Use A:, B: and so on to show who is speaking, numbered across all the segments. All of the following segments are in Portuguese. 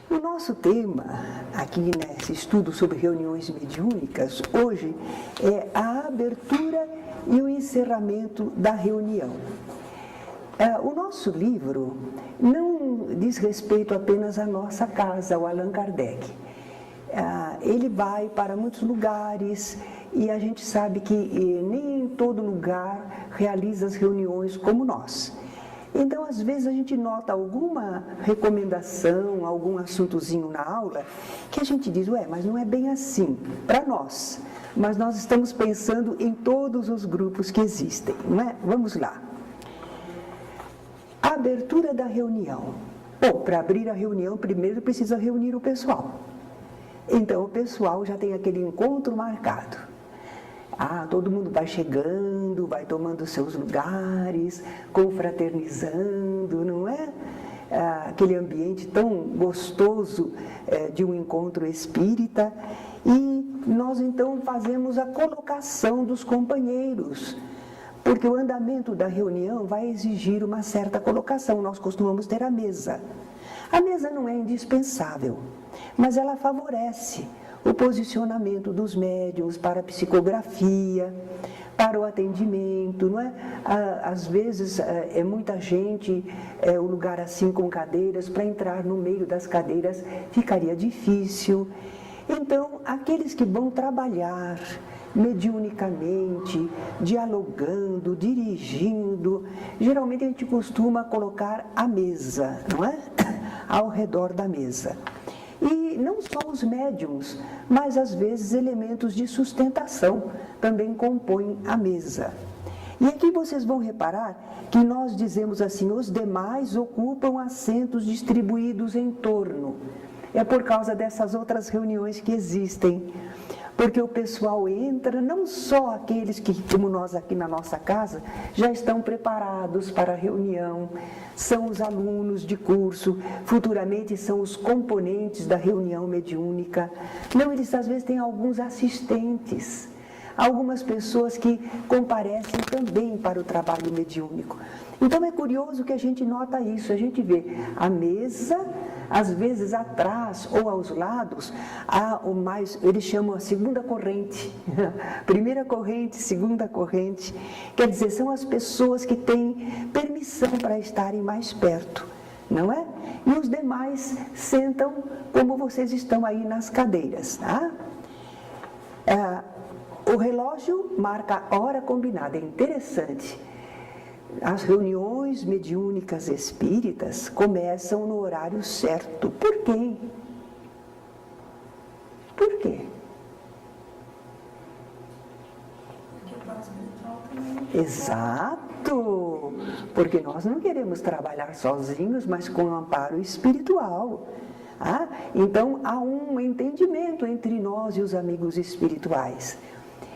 A: O nosso tema, aqui nesse estudo sobre reuniões mediúnicas, hoje é a abertura e o encerramento da reunião. O nosso livro não diz respeito apenas à nossa casa, ao Allan Kardec. Ele vai para muitos lugares e a gente sabe que nem em todo lugar realiza as reuniões como nós. Então, às vezes, a gente nota alguma recomendação, algum assuntozinho na aula, que a gente diz, mas não é bem assim, para nós. Mas nós estamos pensando em todos os grupos que existem, não é? Vamos lá. A abertura da reunião. Bom, para abrir a reunião, primeiro precisa reunir o pessoal. Então, o pessoal já tem aquele encontro marcado. Todo mundo vai chegando, vai tomando seus lugares, confraternizando, não é? Aquele ambiente tão gostoso de um encontro espírita. E nós, então, fazemos a colocação dos companheiros, porque o andamento da reunião vai exigir uma certa colocação. Nós costumamos ter a mesa. A mesa não é indispensável, mas ela favorece o posicionamento dos médiuns para a psicografia, para o atendimento, não é? Às vezes é muita gente, o lugar assim com cadeiras, para entrar no meio das cadeiras ficaria difícil. Então, aqueles que vão trabalhar mediunicamente, dialogando, dirigindo, geralmente a gente costuma colocar a mesa, não é? Ao redor da mesa. E não só os médiums, mas às vezes elementos de sustentação também compõem a mesa. E aqui vocês vão reparar que nós dizemos assim, os demais ocupam assentos distribuídos em torno. É por causa dessas outras reuniões que existem. Porque o pessoal entra, não só aqueles que, como nós aqui na nossa casa, já estão preparados para a reunião, são os alunos de curso, futuramente são os componentes da reunião mediúnica. Não, eles às vezes têm alguns assistentes, algumas pessoas que comparecem também para o trabalho mediúnico. Então é curioso que a gente nota isso, a gente vê a mesa, às vezes atrás ou aos lados, há o mais, eles chamam a segunda corrente, primeira corrente, segunda corrente, quer dizer, são as pessoas que têm permissão para estarem mais perto, não é? E os demais sentam como vocês estão aí nas cadeiras, tá? O relógio marca a hora combinada, é interessante. As reuniões mediúnicas espíritas começam no horário certo. Por quê? Por quê?
B: Porque o plano espiritual também.
A: Exato! Porque nós não queremos trabalhar sozinhos, mas com amparo espiritual. Então, há um entendimento entre nós e os amigos espirituais.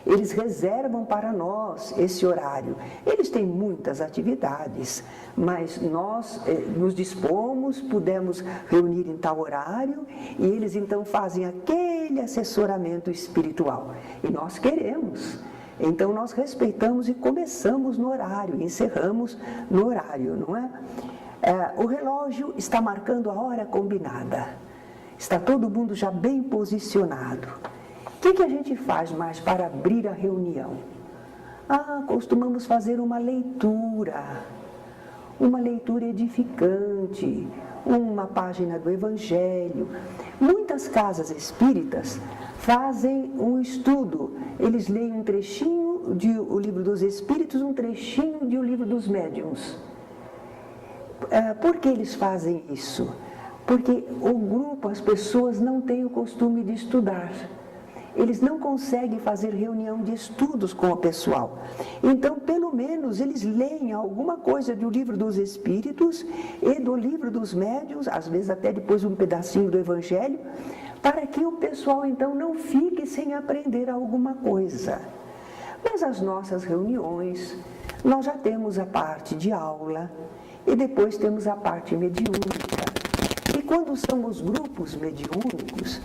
A: Eles reservam para nós esse horário. Eles têm muitas atividades, mas nós nos dispomos, pudemos reunir em tal horário, e eles então fazem aquele assessoramento espiritual. E nós queremos. Então nós respeitamos e começamos no horário, encerramos no horário, não é? O relógio está marcando a hora combinada. Está todo mundo já bem posicionado. O que a gente faz mais para abrir a reunião? Costumamos fazer uma leitura edificante, uma página do Evangelho. Muitas casas espíritas fazem um estudo, eles leem um trechinho do Livro dos Espíritos, um trechinho do Livro dos Médiuns. Por que eles fazem isso? Porque o grupo, as pessoas não têm o costume de estudar. Eles não conseguem fazer reunião de estudos com o pessoal. Então, pelo menos, eles leem alguma coisa do Livro dos Espíritos e do Livro dos Médiuns, às vezes até depois um pedacinho do Evangelho, para que o pessoal, então, não fique sem aprender alguma coisa. Mas as nossas reuniões, nós já temos a parte de aula e depois temos a parte mediúnica. E quando são os grupos mediúnicos,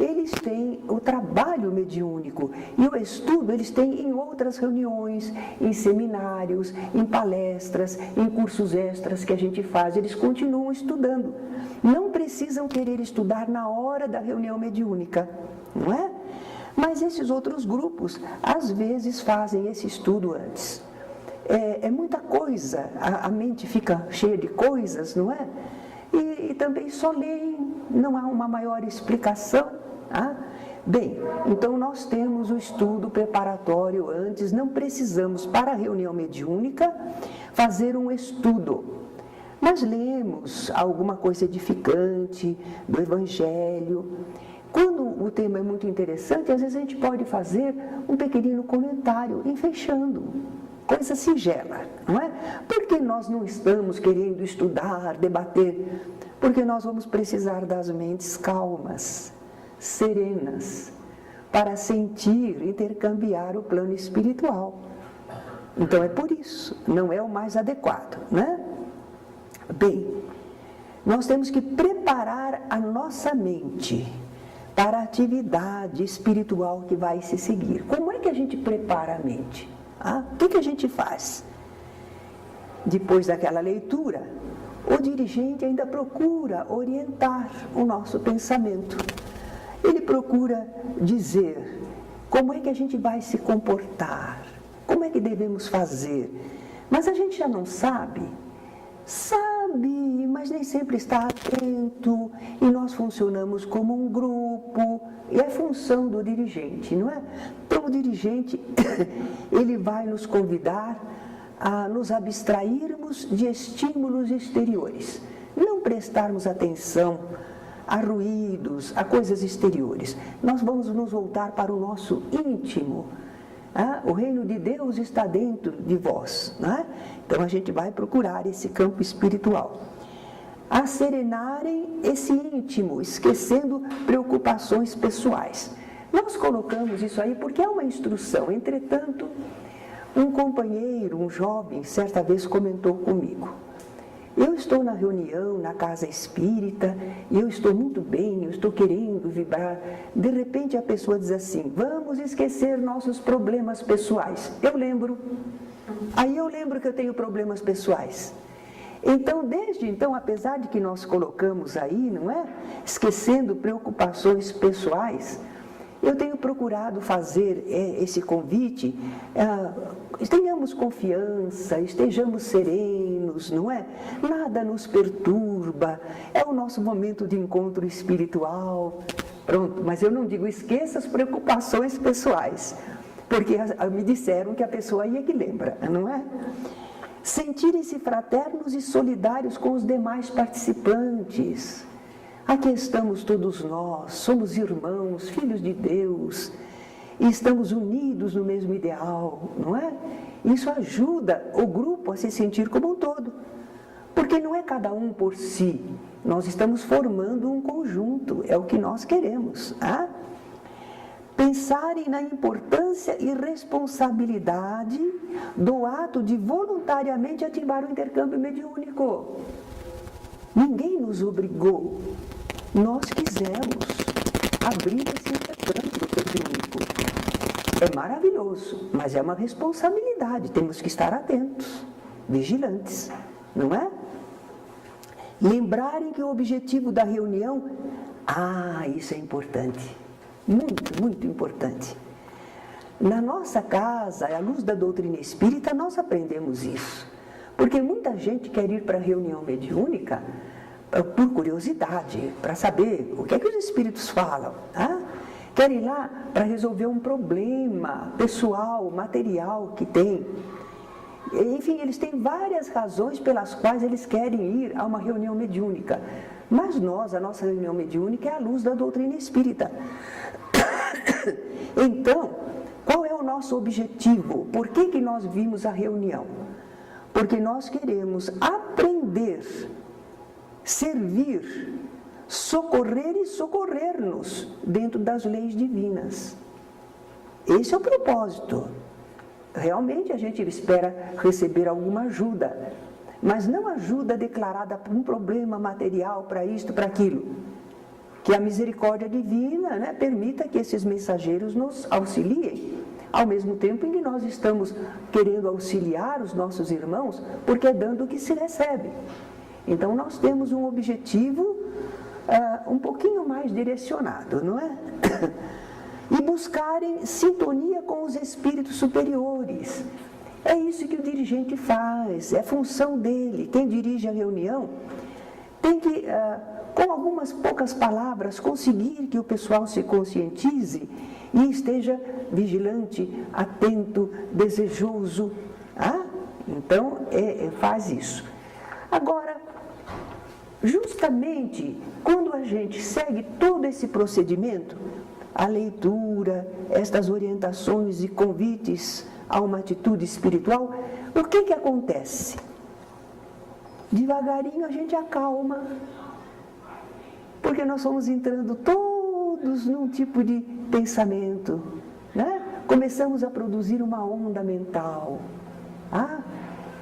A: eles têm o trabalho mediúnico e o estudo eles têm em outras reuniões, em seminários, em palestras, em cursos extras que a gente faz, eles continuam estudando. Não precisam querer estudar na hora da reunião mediúnica, não é? Mas esses outros grupos, às vezes, fazem esse estudo antes. É muita coisa, a mente fica cheia de coisas, não é? E também só leem, não há uma maior explicação. Ah? Bem, então nós temos o estudo preparatório antes, não precisamos, para a reunião mediúnica, fazer um estudo. Mas lemos alguma coisa edificante do Evangelho. Quando o tema é muito interessante, às vezes a gente pode fazer um pequenino comentário, fechando. Coisa singela, não é? Porque nós não estamos querendo estudar, debater, porque nós vamos precisar das mentes calmas, serenas, para sentir, intercambiar o plano espiritual. Então é por isso, não é o mais adequado, né? Bem, nós temos que preparar a nossa mente para a atividade espiritual que vai se seguir. Como é que a gente prepara a mente? O que a gente faz? Depois daquela leitura, o dirigente ainda procura orientar o nosso pensamento. Ele procura dizer como é que a gente vai se comportar, como é que devemos fazer. Mas a gente já não sabe. Sabe, mas nem sempre está atento, e nós funcionamos como um grupo, e é função do dirigente, não é? Então o dirigente, ele vai nos convidar a nos abstrairmos de estímulos exteriores, não prestarmos atenção a ruídos, a coisas exteriores. Nós vamos nos voltar para o nosso íntimo. O reino de Deus está dentro de vós, não é? Então a gente vai procurar esse campo espiritual. A serenarem esse íntimo, esquecendo preocupações pessoais. Nós colocamos isso aí porque é uma instrução. Entretanto, um companheiro, um jovem, certa vez comentou comigo: eu estou na reunião, na casa espírita, e eu estou muito bem, eu estou querendo vibrar. De repente a pessoa diz assim: vamos esquecer nossos problemas pessoais. Eu lembro que eu tenho problemas pessoais. Então, desde então, apesar de que nós colocamos aí, não é? Esquecendo preocupações pessoais, eu tenho procurado fazer esse convite, tenhamos confiança, estejamos serenos, não é? Nada nos perturba, é o nosso momento de encontro espiritual. Pronto, mas eu não digo esqueça as preocupações pessoais, porque me disseram que a pessoa aí é que lembra, não é? Sentirem-se fraternos e solidários com os demais participantes. Aqui estamos todos nós, somos irmãos, filhos de Deus, e estamos unidos no mesmo ideal, não é? Isso ajuda o grupo a se sentir como um todo, porque não é cada um por si, nós estamos formando um conjunto, é o que nós queremos. Pensarem na importância e responsabilidade do ato de voluntariamente ativar o intercâmbio mediúnico. Ninguém nos obrigou, nós quisemos abrir esse intercâmbio mediúnico. É maravilhoso, mas é uma responsabilidade, temos que estar atentos, vigilantes, não é? Lembrarem que o objetivo da reunião, isso é importante, muito, muito importante. Na nossa casa, à luz da doutrina espírita, nós aprendemos isso. Porque muita gente quer ir para a reunião mediúnica por curiosidade, para saber o que é que os espíritos falam. Quer ir lá para resolver um problema pessoal, material que tem. Enfim, eles têm várias razões pelas quais eles querem ir a uma reunião mediúnica. Mas a nossa reunião mediúnica é à luz da doutrina espírita. Então, qual é o nosso objetivo? Por que nós vimos a reunião? Porque nós queremos aprender, servir, socorrer e socorrer-nos dentro das leis divinas. Esse é o propósito. Realmente a gente espera receber alguma ajuda, mas não ajuda declarada por um problema material, para isto, para aquilo. que a misericórdia divina, né, permita que esses mensageiros nos auxiliem, ao mesmo tempo em que nós estamos querendo auxiliar os nossos irmãos, porque é dando o que se recebe. Então nós temos um objetivo um pouquinho mais direcionado, não é? E buscarem sintonia com os espíritos superiores. É isso que o dirigente faz, é função dele. Quem dirige a reunião tem que, com algumas poucas palavras, conseguir que o pessoal se conscientize e esteja vigilante, atento, desejoso. Então, faz isso. Agora, justamente quando a gente segue todo esse procedimento, a leitura, estas orientações e convites a uma atitude espiritual, o que acontece? Devagarinho a gente acalma, porque nós vamos entrando todos num tipo de pensamento, né? Começamos a produzir uma onda mental.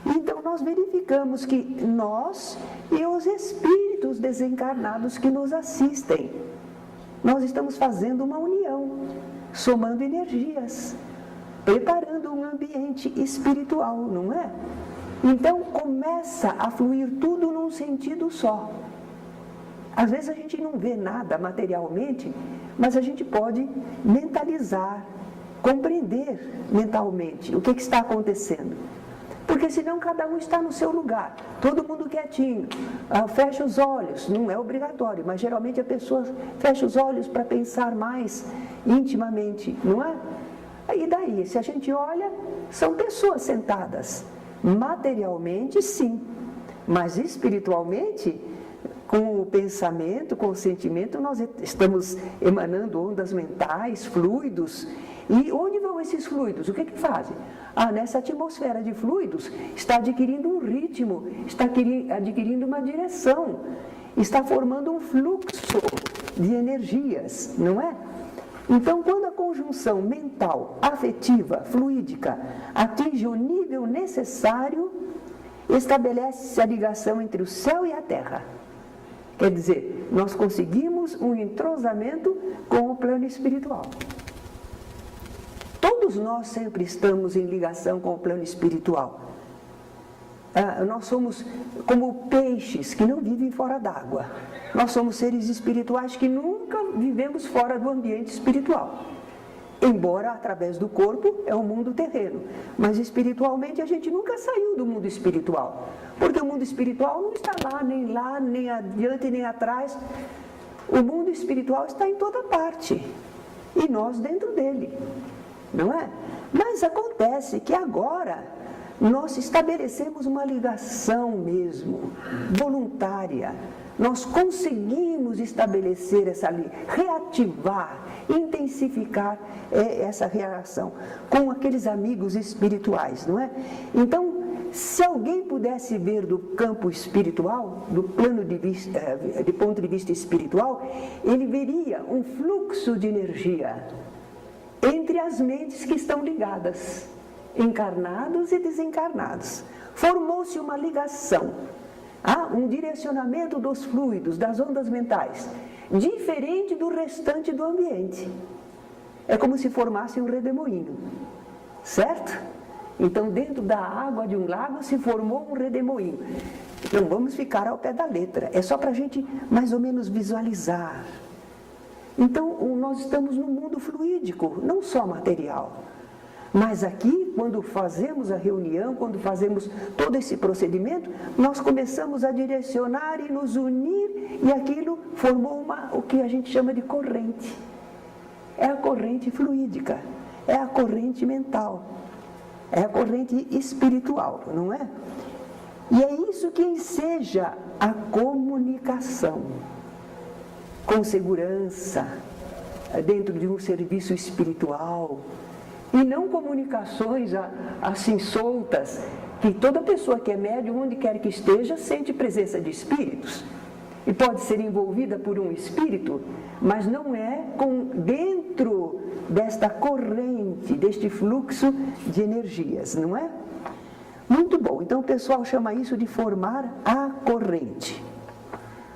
A: Então nós verificamos que nós e os espíritos desencarnados que nos assistem, nós estamos fazendo uma união, somando energias, preparando um ambiente espiritual, não é? Então começa a fluir tudo num sentido só. Às vezes a gente não vê nada materialmente, mas a gente pode mentalizar, compreender mentalmente o que está acontecendo. Porque senão cada um está no seu lugar, todo mundo quietinho, fecha os olhos, não é obrigatório, mas geralmente a pessoa fecha os olhos para pensar mais intimamente, não é? E daí, se a gente olha, são pessoas sentadas, materialmente sim, mas espiritualmente, com o pensamento, com o sentimento, nós estamos emanando ondas mentais, fluidos. E onde vão esses fluidos? O que fazem? Nessa atmosfera de fluidos, está adquirindo um ritmo, está adquirindo uma direção, está formando um fluxo de energias, não é? Então, quando a conjunção mental, afetiva, fluídica, atinge o nível necessário, estabelece-se a ligação entre o céu e a terra. Quer dizer, nós conseguimos um entrosamento com o plano espiritual. Todos nós sempre estamos em ligação com o plano espiritual. Nós somos como peixes que não vivem fora d'água. Nós somos seres espirituais que nunca vivemos fora do ambiente espiritual. Embora através do corpo é o mundo terreno, mas espiritualmente a gente nunca saiu do mundo espiritual, porque o mundo espiritual não está lá, nem adiante, nem atrás. O mundo espiritual está em toda parte, e nós dentro dele, não é? Mas acontece que agora nós estabelecemos uma ligação mesmo, voluntária. Nós conseguimos estabelecer reativar, intensificar essa relação com aqueles amigos espirituais, não é? Então, se alguém pudesse ver do campo espiritual, do plano de ponto de vista espiritual, ele veria um fluxo de energia entre as mentes que estão ligadas, encarnados e desencarnados. Formou-se uma ligação. Um direcionamento dos fluidos, das ondas mentais, diferente do restante do ambiente. É como se formasse um redemoinho, certo? Então, dentro da água de um lago se formou um redemoinho. Não vamos ficar ao pé da letra, é só para a gente mais ou menos visualizar. Então, nós estamos no mundo fluídico, não só material. Mas aqui, quando fazemos a reunião, quando fazemos todo esse procedimento, nós começamos a direcionar e nos unir, e aquilo formou o que a gente chama de corrente. É a corrente fluídica, é a corrente mental, é a corrente espiritual, não é? E é isso que enseja a comunicação, com segurança, dentro de um serviço espiritual, e não comunicações assim soltas, que toda pessoa que é médium, onde quer que esteja, sente presença de espíritos. E pode ser envolvida por um espírito, mas não é dentro desta corrente, deste fluxo de energias, não é? Muito bom, então o pessoal chama isso de formar a corrente.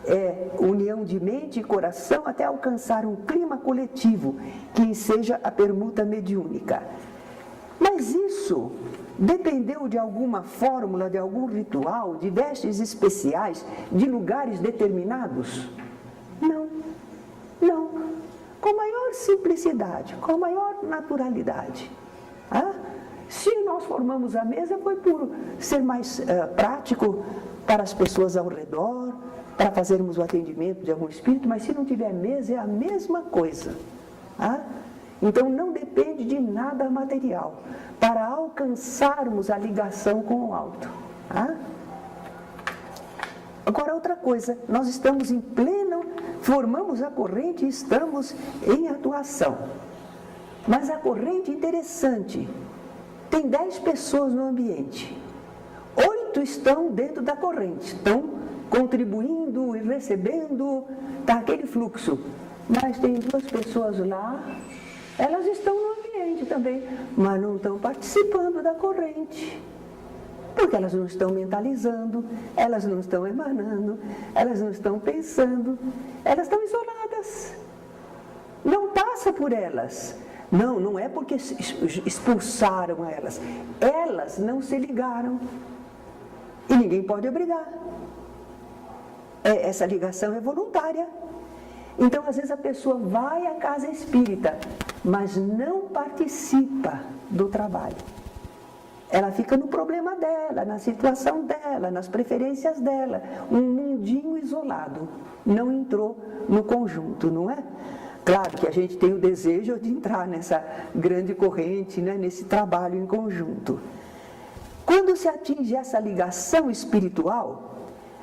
A: é união de mente e coração até alcançar um clima coletivo, que enseja a permuta mediúnica. Mas isso dependeu de alguma fórmula, de algum ritual, de vestes especiais, de lugares determinados? Não, não. Com a maior simplicidade, com a maior naturalidade. Se nós formamos a mesa, foi por ser mais prático para as pessoas ao redor, para fazermos o atendimento de algum espírito, mas se não tiver mesa, é a mesma coisa. Então, não depende de nada material para alcançarmos a ligação com o alto. Agora, outra coisa, nós estamos em pleno, formamos a corrente e estamos em atuação. Mas a corrente interessante, tem 10 pessoas no ambiente, 8 estão dentro da corrente, estão contribuindo e recebendo, está aquele fluxo. Mas tem 2 pessoas lá, elas estão no ambiente também, mas não estão participando da corrente. Porque elas não estão mentalizando, elas não estão emanando, elas não estão pensando, elas estão isoladas. Não passa por elas. Não, não é porque expulsaram elas. Elas não se ligaram. E ninguém pode obrigar. Essa ligação é voluntária. Então, às vezes, a pessoa vai à casa espírita, mas não participa do trabalho. Ela fica no problema dela, na situação dela, nas preferências dela. Um mundinho isolado. Não entrou no conjunto, não é? Claro que a gente tem o desejo de entrar nessa grande corrente, né, nesse trabalho em conjunto. Quando se atinge essa ligação espiritual,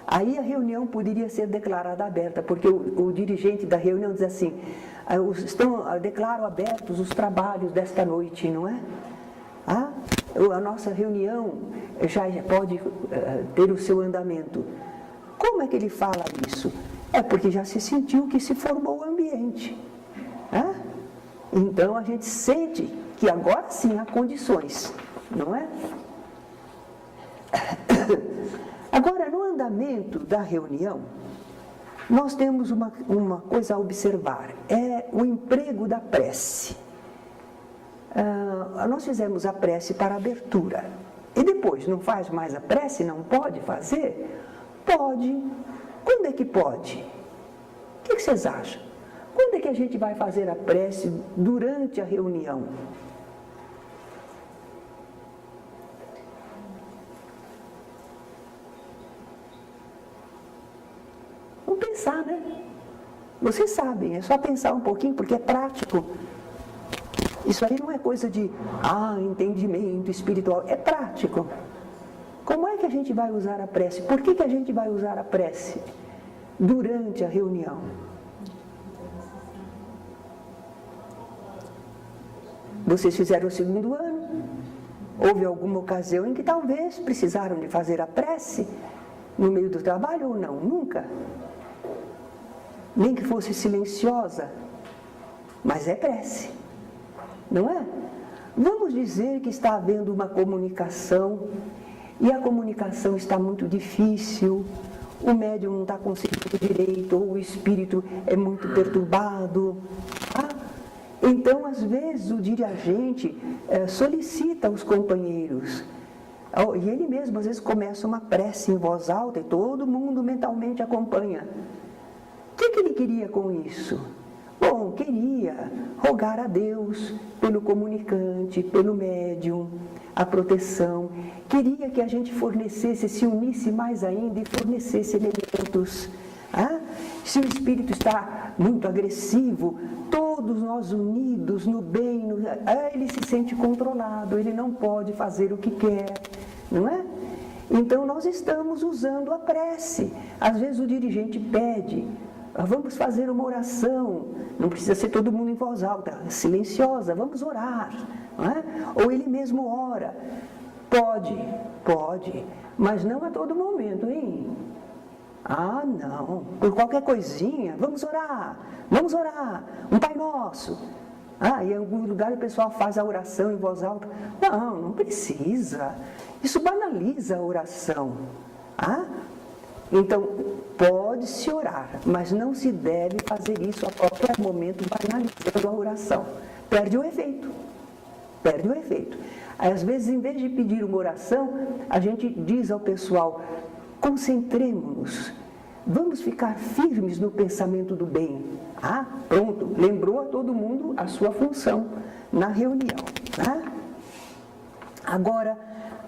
A: aí a reunião poderia ser declarada aberta, porque o dirigente da reunião diz assim, declaro abertos os trabalhos desta noite, não é? A nossa reunião já pode ter o seu andamento. Como é que ele fala isso? É porque já se sentiu que se formou o ambiente. Então a gente sente que agora sim há condições, não é? Agora, no andamento da reunião, nós temos uma coisa a observar, é o emprego da prece. Nós fizemos a prece para abertura, e depois não faz mais a prece, não pode fazer? Pode. Quando é que pode? O que vocês acham? Quando é que a gente vai fazer a prece durante a reunião? Vamos pensar, né? Vocês sabem, é só pensar um pouquinho, porque é prático. Isso aí não é coisa de, entendimento espiritual, é prático. Como é que a gente vai usar a prece? Por que a gente vai usar a prece durante a reunião? Vocês fizeram o 2º ano, houve alguma ocasião em que talvez precisaram de fazer a prece no meio do trabalho ou não? Nunca. Nem que fosse silenciosa, mas é prece, não é? Vamos dizer que está havendo uma comunicação e a comunicação está muito difícil, o médium não está conseguindo direito, ou o espírito é muito perturbado. Então, às vezes, o dirigente solicita aos companheiros, e ele mesmo, às vezes, começa uma prece em voz alta e todo mundo mentalmente acompanha. O que ele queria com isso? Bom, queria rogar a Deus pelo comunicante, pelo médium, a proteção. Queria que a gente fornecesse, se unisse mais ainda e fornecesse elementos. Se o espírito está muito agressivo, todos nós unidos no bem, ele se sente controlado, ele não pode fazer o que quer, não é? Então nós estamos usando a prece. Às vezes o dirigente pede, vamos fazer uma oração, não precisa ser todo mundo em voz alta, silenciosa, vamos orar, não é? Ou ele mesmo ora. Pode, mas não a todo momento, hein? Não, por qualquer coisinha, vamos orar, um Pai Nosso. Em algum lugar o pessoal faz a oração em voz alta. Não precisa, isso banaliza a oração. Então, pode-se orar, mas não se deve fazer isso a qualquer momento, banalizando a oração. Perde o efeito. Perde o efeito. Às vezes, em vez de pedir uma oração, a gente diz ao pessoal, concentremos-nos, vamos ficar firmes no pensamento do bem. Ah, pronto, lembrou a todo mundo a sua função na reunião. Tá? Agora,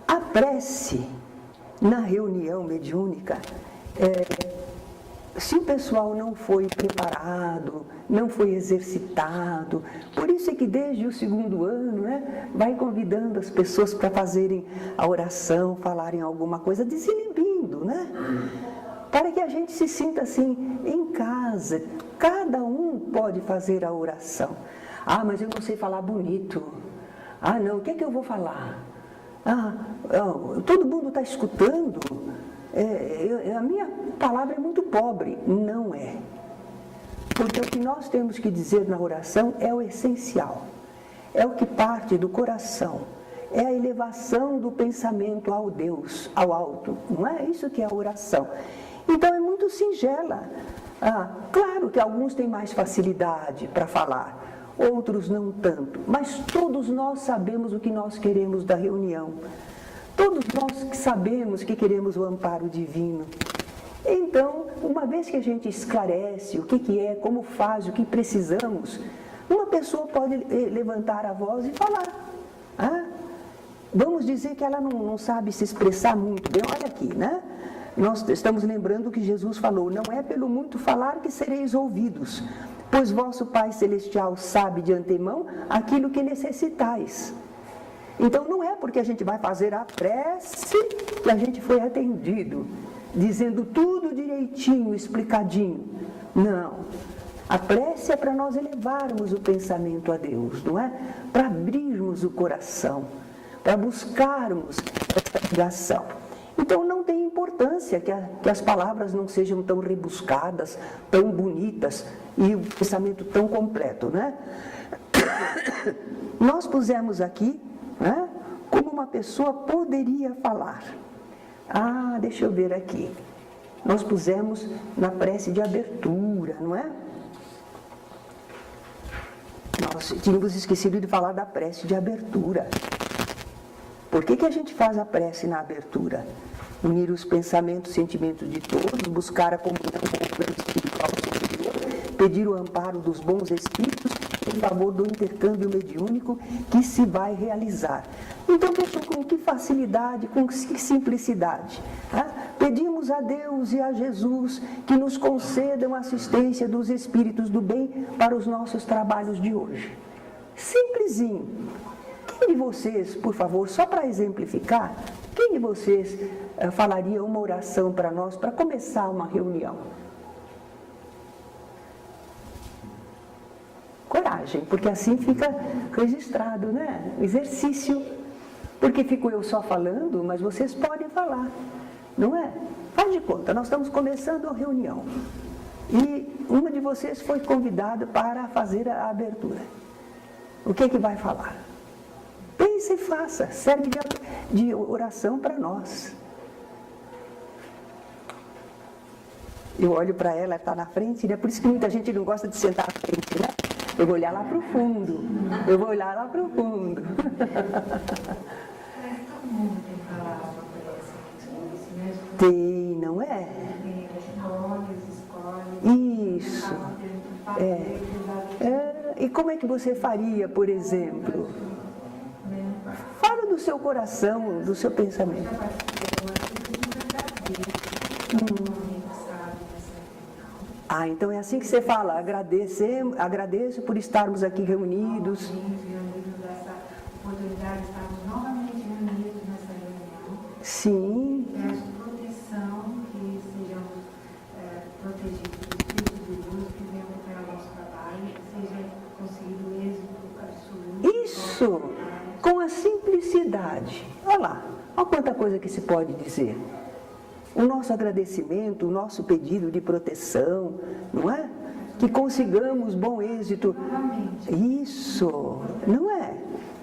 A: a prece na reunião mediúnica, se o pessoal não foi preparado, não foi exercitado, por isso é que desde o 2º ano, né, vai convidando as pessoas para fazerem a oração, falarem alguma coisa, desinibindo, né? Para que a gente se sinta assim, em casa, cada um pode fazer a oração. Ah, mas eu não sei falar bonito. Ah, não, o que é que eu vou falar? Todo mundo está escutando. A minha palavra é muito pobre. Não é. Porque o que nós temos que dizer na oração é o essencial. É o que parte do coração. É a elevação do pensamento ao Deus, ao alto. Não é isso que é a oração. Então é muito singela. Claro que alguns têm mais facilidade para falar, outros não tanto, mas todos nós sabemos o que nós queremos da reunião. Todos nós que sabemos que queremos o amparo divino. Então, uma vez que a gente esclarece o que é, como faz, o que precisamos, uma pessoa pode levantar a voz e falar. Vamos dizer que ela não sabe se expressar muito bem. Olha aqui, né? Nós estamos lembrando que Jesus falou, não é pelo muito falar que sereis ouvidos, pois vosso Pai Celestial sabe de antemão aquilo que necessitais. Então não é porque a gente vai fazer a prece que a gente foi atendido, dizendo tudo direitinho, explicadinho. Não. A prece é para nós elevarmos o pensamento a Deus, não é? Para abrirmos o coração, para buscarmos essa ligação. Então não tem importância que as palavras não sejam tão rebuscadas, tão bonitas e o pensamento tão completo, né? Nós pusemos aqui, né, como uma pessoa poderia falar. Deixa eu ver aqui. Nós pusemos na prece de abertura, não é? Nós tínhamos esquecido de falar da prece de abertura. Por que a gente faz a prece na abertura? Unir os pensamentos e sentimentos de todos, buscar a comunhão com o plano espiritual superior, pedir o amparo dos bons espíritos em favor do intercâmbio mediúnico que se vai realizar. Então, pessoal, com que facilidade, com que simplicidade. Pedimos a Deus e a Jesus que nos concedam a assistência dos espíritos do bem para os nossos trabalhos de hoje. Simplesinho. Quem de vocês, por favor, só para exemplificar, quem de vocês falaria uma oração para nós, para começar uma reunião? Coragem, porque assim fica registrado, né? Exercício. Porque fico eu só falando, mas vocês podem falar, não é? Faz de conta, nós estamos começando a reunião. E uma de vocês foi convidada para fazer a abertura. O que vai falar? Pense e faça, serve de oração para nós. Eu olho para ela, está na frente, né? Por isso que muita gente não gosta de sentar à frente, né? Eu vou olhar lá para o fundo. Eu vou olhar lá para o fundo.
B: Todo mundo tem palavra para isso mesmo?
A: Tem, não é?
B: Escolhe.
A: Isso. E como é que você faria, por exemplo? Fala do seu coração, do seu pensamento. Então é assim que você fala, agradeço por estarmos aqui reunidos.
B: Dessa oportunidade de estarmos novamente reunidos nessa reunião.
A: Sim.
B: Peço proteção, que sejamos protegidos dos espíritos de luz que venham acompanhar o nosso trabalho, que seja conseguido êxito absoluto.
A: Isso, com a simplicidade. Olha lá, olha quanta coisa que se pode dizer. O nosso agradecimento, o nosso pedido de proteção, não é? Que consigamos bom êxito. Isso, não é?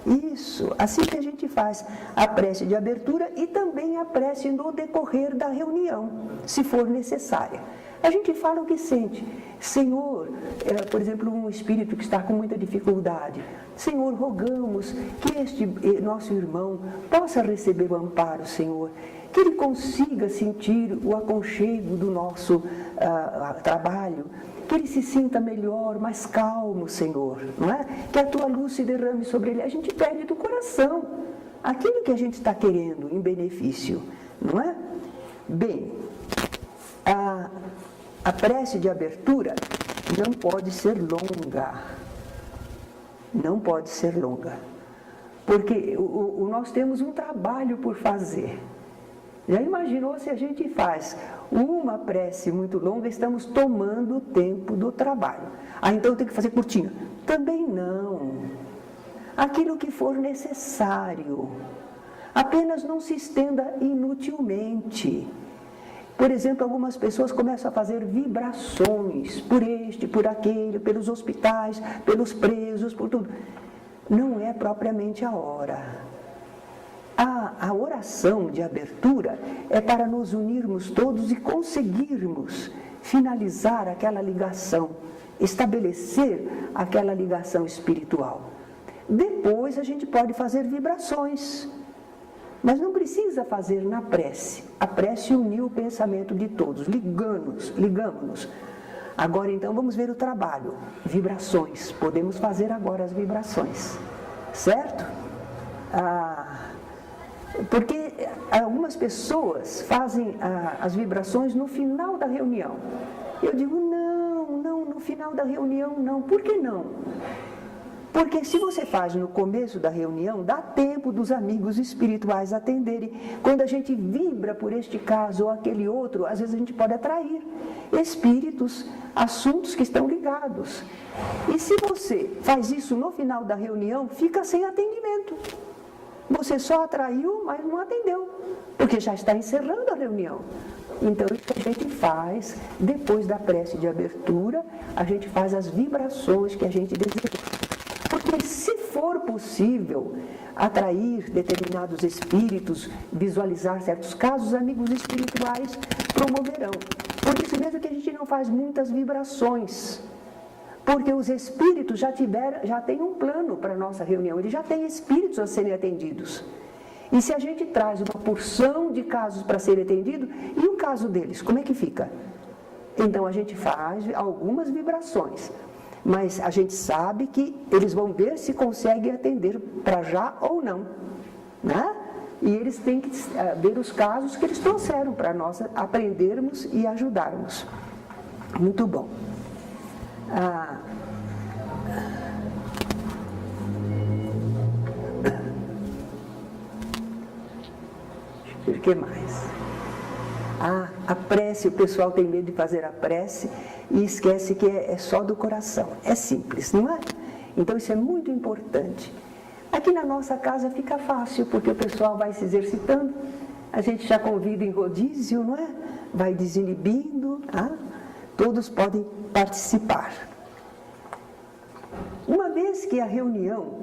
A: Isso, assim que a gente faz a prece de abertura e também a prece no decorrer da reunião, se for necessária. A gente fala o que sente. Senhor, por exemplo, um espírito que está com muita dificuldade. Senhor, rogamos que este nosso irmão possa receber o amparo, Senhor. Que ele consiga sentir o aconchego do nosso trabalho. Que ele se sinta melhor, mais calmo, Senhor. Não é? Que a tua luz se derrame sobre ele. A gente pede do coração aquilo que a gente está querendo em benefício. Não é? Bem, a prece de abertura não pode ser longa. Não pode ser longa. Porque nós temos um trabalho por fazer. Já imaginou se a gente faz uma prece muito longa, estamos tomando o tempo do trabalho. Então tem que fazer curtinho. Também não. Aquilo que for necessário. Apenas não se estenda inutilmente. Por exemplo, algumas pessoas começam a fazer vibrações por este, por aquele, pelos hospitais, pelos presos, por tudo. Não é propriamente a hora. A oração de abertura é para nos unirmos todos e conseguirmos finalizar aquela ligação, estabelecer aquela ligação espiritual. Depois a gente pode fazer vibrações. Mas não precisa fazer na prece. A prece uniu o pensamento de todos, ligamos-nos. Agora então vamos ver o trabalho. Vibrações. Podemos fazer agora as vibrações. Certo? Porque algumas pessoas fazem as vibrações no final da reunião. Eu digo, não, no final da reunião não. Por que não? Porque se você faz no começo da reunião, dá tempo dos amigos espirituais atenderem. Quando a gente vibra por este caso ou aquele outro, às vezes a gente pode atrair espíritos, assuntos que estão ligados. E se você faz isso no final da reunião, fica sem atendimento. Você só atraiu, mas não atendeu, porque já está encerrando a reunião. Então, isso a gente faz, depois da prece de abertura, a gente faz as vibrações que a gente deseja. Porque se for possível atrair determinados espíritos, visualizar certos casos, os amigos espirituais promoverão. Por isso mesmo que a gente não faz muitas vibrações. Porque os espíritos já têm um plano para a nossa reunião, eles já têm espíritos a serem atendidos. E se a gente traz uma porção de casos para serem atendidos, e o caso deles, como é que fica? Então a gente faz algumas vibrações. Mas a gente sabe que eles vão ver se conseguem atender para já ou não, né? E eles têm que ver os casos que eles trouxeram para nós aprendermos e ajudarmos. Muito bom. Deixa eu ver o que mais. A prece, o pessoal tem medo de fazer a prece e esquece que é só do coração. É simples, não é? Então isso é muito importante. Aqui na nossa casa fica fácil, porque o pessoal vai se exercitando, a gente já convida em rodízio, não é? Vai desinibindo, todos podem participar. Uma vez que a reunião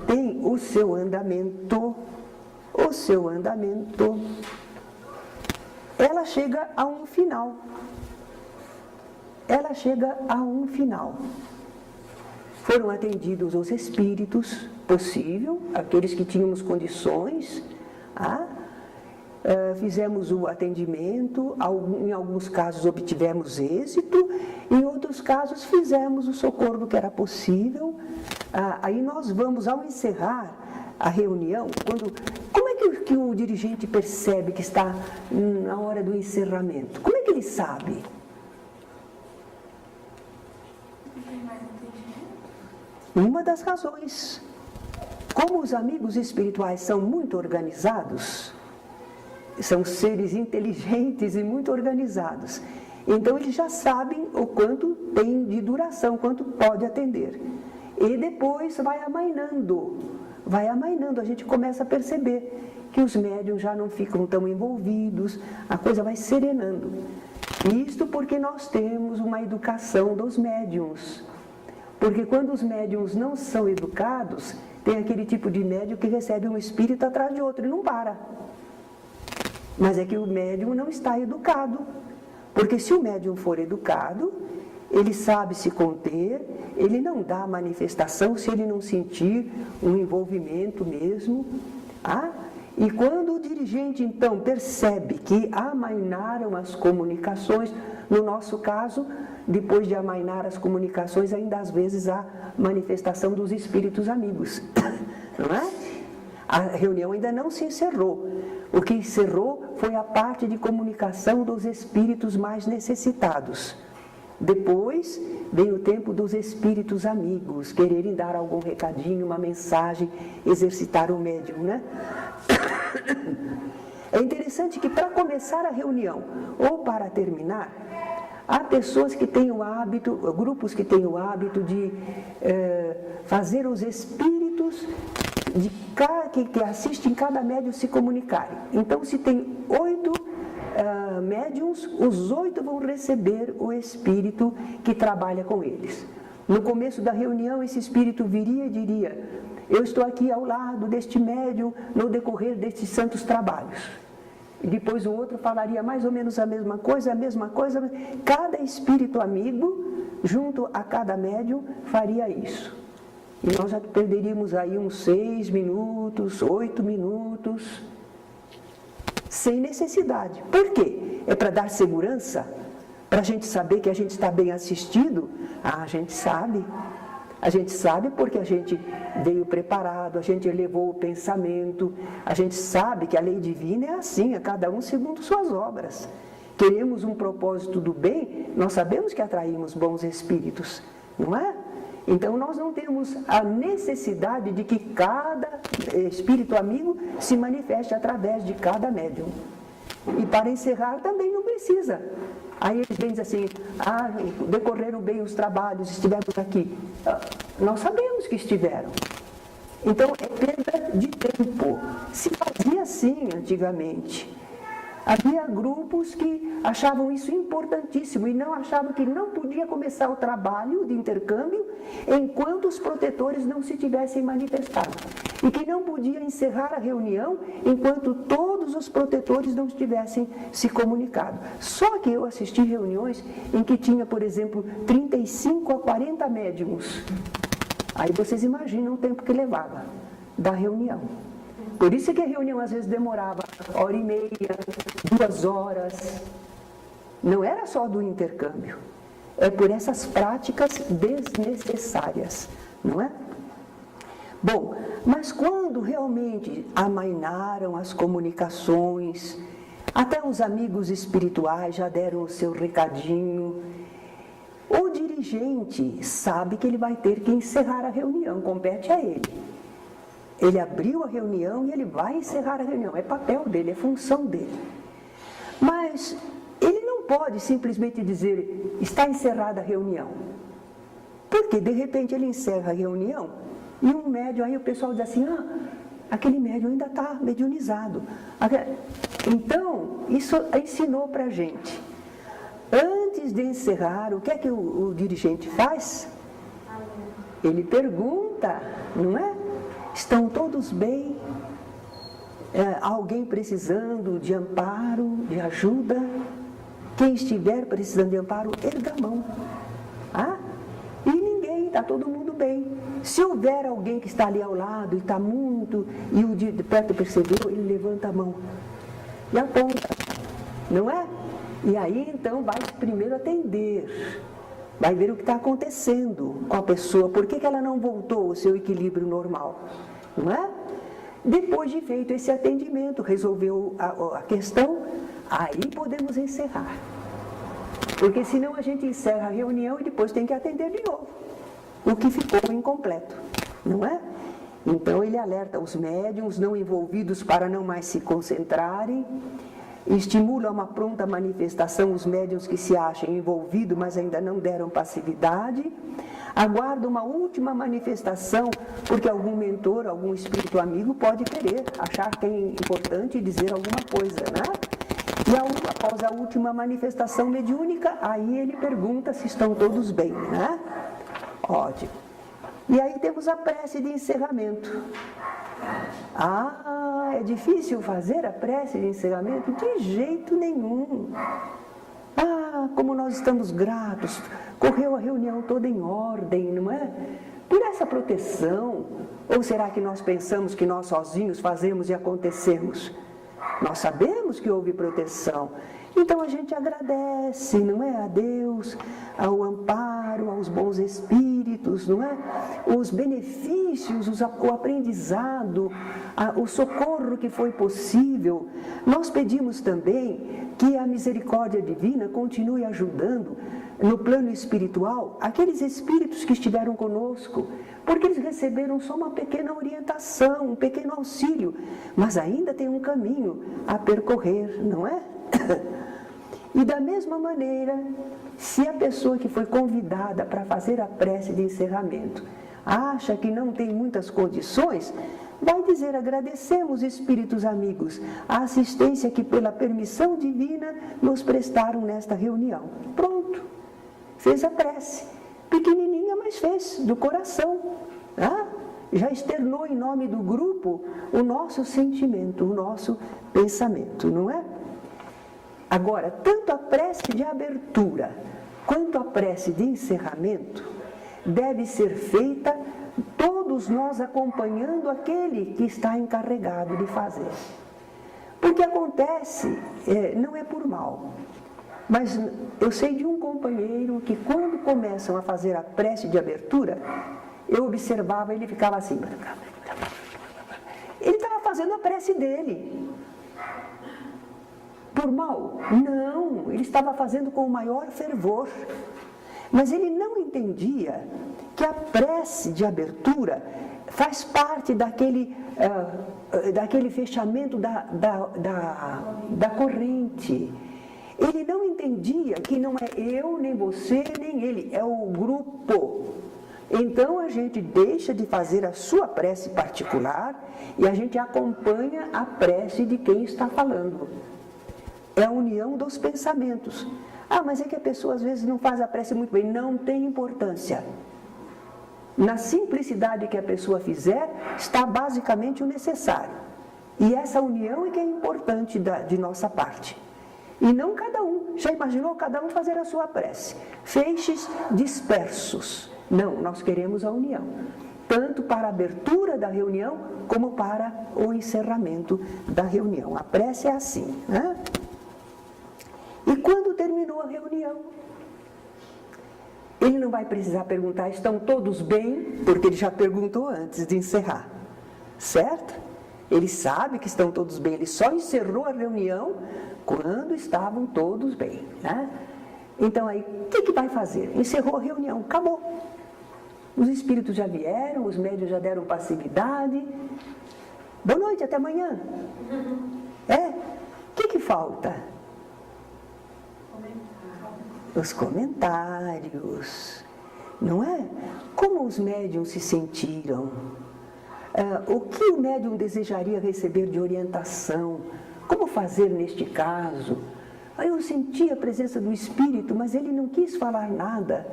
A: tem o seu andamento, ela chega a um final. Foram atendidos os espíritos, possível, aqueles que tínhamos condições, fizemos o atendimento, em alguns casos obtivemos êxito, em outros casos fizemos o socorro que era possível. Aí nós vamos, ao encerrar a reunião, como é que o dirigente percebe que está na hora do encerramento? Como é que ele sabe? Uma das razões, como os amigos espirituais são muito organizados, são seres inteligentes e muito organizados, então eles já sabem o quanto tem de duração, quanto pode atender. E depois vai amainando, a gente começa a perceber que os médiuns já não ficam tão envolvidos, a coisa vai serenando. Isto porque nós temos uma educação dos médiuns. Porque quando os médiuns não são educados, Tem aquele tipo de médium que recebe um espírito atrás de outro e não para. Mas é que o médium não está educado. Porque se o médium for educado, ele sabe se conter, ele não dá manifestação se ele não sentir um envolvimento mesmo. E quando o dirigente, então, percebe que amainaram as comunicações, no nosso caso, depois de amainar as comunicações, ainda às vezes há manifestação dos espíritos amigos, não é? A reunião ainda não se encerrou. O que encerrou foi a parte de comunicação dos espíritos mais necessitados. Depois vem o tempo dos espíritos amigos, quererem dar algum recadinho, uma mensagem, exercitar o médium, né? É interessante que para começar a reunião ou para terminar, há pessoas que têm o hábito, grupos que têm o hábito de fazer os espíritos que assistem cada médium se comunicarem. Então, se tem 8 médiums, os 8 vão receber o espírito que trabalha com eles. No começo da reunião, esse espírito viria e diria: eu estou aqui ao lado deste médium no decorrer destes santos trabalhos. E depois o outro falaria mais ou menos a mesma coisa. Cada espírito amigo, junto a cada médium, faria isso. E nós já perderíamos aí uns 6 minutos, 8 minutos, sem necessidade. Por quê? É para dar segurança? Para a gente saber que a gente está bem assistido? A gente sabe. A gente sabe porque a gente veio preparado, a gente elevou o pensamento, a gente sabe que a lei divina é assim, a cada um segundo suas obras. Queremos um propósito do bem, nós sabemos que atraímos bons espíritos, não é? Então nós não temos a necessidade de que cada espírito amigo se manifeste através de cada médium. E para encerrar também não precisa. Aí eles vêm dizer assim: decorreram bem os trabalhos, estivemos aqui. Nós sabemos que estiveram. Então é perda de tempo. Se fazia assim antigamente. Havia grupos que achavam isso importantíssimo e não achavam que não podia começar o trabalho de intercâmbio enquanto os protetores não se tivessem manifestado. E que não podia encerrar a reunião enquanto todos os protetores não tivessem se comunicado. Só que eu assisti reuniões em que tinha, por exemplo, 35 a 40 médiums. Aí vocês imaginam o tempo que levava da reunião. Por isso que a reunião às vezes demorava 1h30, 2 horas. Não era só do intercâmbio. É por essas práticas desnecessárias, não é? Bom, mas quando realmente amainaram as comunicações, até os amigos espirituais já deram o seu recadinho, o dirigente sabe que ele vai ter que encerrar a reunião, compete a ele. Ele abriu a reunião e ele vai encerrar a reunião. É papel dele, é função dele. Mas ele não pode simplesmente dizer: está encerrada a reunião. Porque de repente ele encerra a reunião e um médium, aí o pessoal diz assim: aquele médium ainda está mediunizado. Então, isso ensinou para a gente. Antes de encerrar, o que é que o dirigente faz? Ele pergunta, não é? Estão todos bem? Alguém precisando de amparo, de ajuda? Quem estiver precisando de amparo, erga a mão. E ninguém, está todo mundo bem. Se houver alguém que está ali ao lado e está muito, e o de perto percebeu, ele levanta a mão e aponta, não é? E aí então vai primeiro atender. Vai ver o que está acontecendo com a pessoa, por que ela não voltou ao seu equilíbrio normal, não é? Depois de feito esse atendimento, resolveu a questão, aí podemos encerrar. Porque senão a gente encerra a reunião e depois tem que atender de novo o que ficou incompleto, não é? Então ele alerta os médiuns não envolvidos para não mais se concentrarem, estimula uma pronta manifestação os médiuns que se acham envolvidos, mas ainda não deram passividade, aguarda uma última manifestação, porque algum mentor, algum espírito amigo pode querer, achar que é importante dizer alguma coisa, né? E após a última manifestação mediúnica, aí ele pergunta se estão todos bem, né? Ótimo. E aí temos a prece de encerramento. Ah, é difícil fazer a prece de encerramento? De jeito nenhum. Ah, como nós estamos gratos, correu a reunião toda em ordem, não é? Por essa proteção. Ou será que nós pensamos que nós sozinhos fazemos e acontecemos? Nós sabemos que houve proteção. Então a gente agradece, não é? A Deus, ao amparo, aos bons espíritos, não é? Os benefícios, o aprendizado, o socorro que foi possível. Nós pedimos também que a misericórdia divina continue ajudando no plano espiritual aqueles espíritos que estiveram conosco, porque eles receberam só uma pequena orientação, um pequeno auxílio, mas ainda tem um caminho a percorrer, não é? E da mesma maneira, se a pessoa que foi convidada para fazer a prece de encerramento acha que não tem muitas condições, vai dizer: agradecemos, espíritos amigos, a assistência que pela permissão divina nos prestaram nesta reunião. Pronto, fez a prece, pequenininha, mas fez, do coração. Já externou em nome do grupo o nosso sentimento, o nosso pensamento, não é? Agora, tanto a prece de abertura quanto a prece de encerramento deve ser feita todos nós acompanhando aquele que está encarregado de fazer. Porque acontece, não é por mal, mas eu sei de um companheiro que quando começam a fazer a prece de abertura, eu observava, ele ficava assim. Ele estava fazendo a prece dele. Por mal? Não, ele estava fazendo com o maior fervor. Mas ele não entendia que a prece de abertura faz parte daquele fechamento da corrente. Ele não entendia que não é eu, nem você, nem ele, é o grupo. Então a gente deixa de fazer a sua prece particular e a gente acompanha a prece de quem está falando. É a união dos pensamentos. Ah, mas é que a pessoa às vezes não faz a prece muito bem. Não tem importância. Na simplicidade que a pessoa fizer, está basicamente o necessário. E essa união é que é importante de nossa parte. E não cada um. Já imaginou cada um fazer a sua prece? Feixes dispersos. Não, nós queremos a união. Tanto para a abertura da reunião, como para o encerramento da reunião. A prece é assim, né? E quando terminou a reunião, ele não vai precisar perguntar: estão todos bem? Porque ele já perguntou antes de encerrar, certo? Ele sabe que estão todos bem, ele só encerrou a reunião quando estavam todos bem, né? Então aí, o que vai fazer? Encerrou a reunião, acabou. Os espíritos já vieram, os médiuns já deram passividade. Boa noite, até amanhã. O que falta? Os comentários, não é? Como os médiuns se sentiram? O que o médium desejaria receber de orientação? Como fazer neste caso? Aí eu senti a presença do espírito, mas ele não quis falar nada.